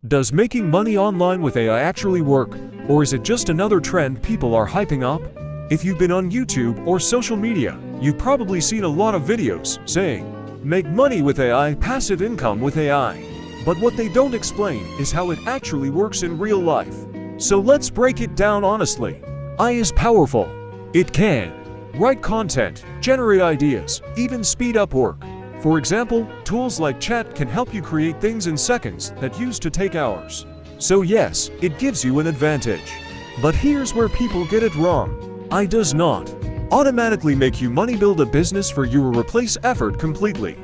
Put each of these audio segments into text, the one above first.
Does making money online with AI actually work, or is it just another trend people are hyping up? If you've been on YouTube or social media, you've probably seen a lot of videos saying, "Make money with AI, passive income with AI." But what they don't explain is how it actually works in real life. So let's break it down honestly. AI is powerful. It can write content, generate ideas, even speed up work. For example, tools like Chat can help you create things in seconds that used to take hours. So yes, it gives you an advantage. But here's where people get it wrong. AI does not automatically make you money, build a business for you, or replace effort completely.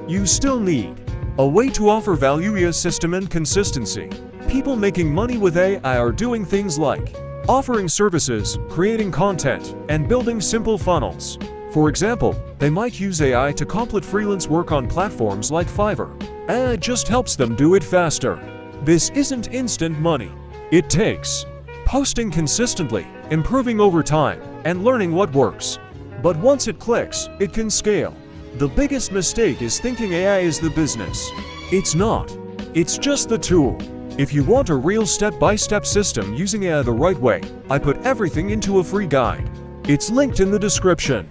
You still need a way to offer value, a system, and consistency. People making money with AI are doing things like offering services, creating content, and building simple funnels. For example, they might use AI to complete freelance work on platforms like Fiverr. AI just helps them do it faster. This isn't instant money. It takes posting consistently, improving over time, and learning what works. But once it clicks, it can scale. The biggest mistake is thinking AI is the business. It's not. It's just the tool. If you want a real step-by-step system using AI the right way, I put everything into a free guide. It's linked in the description.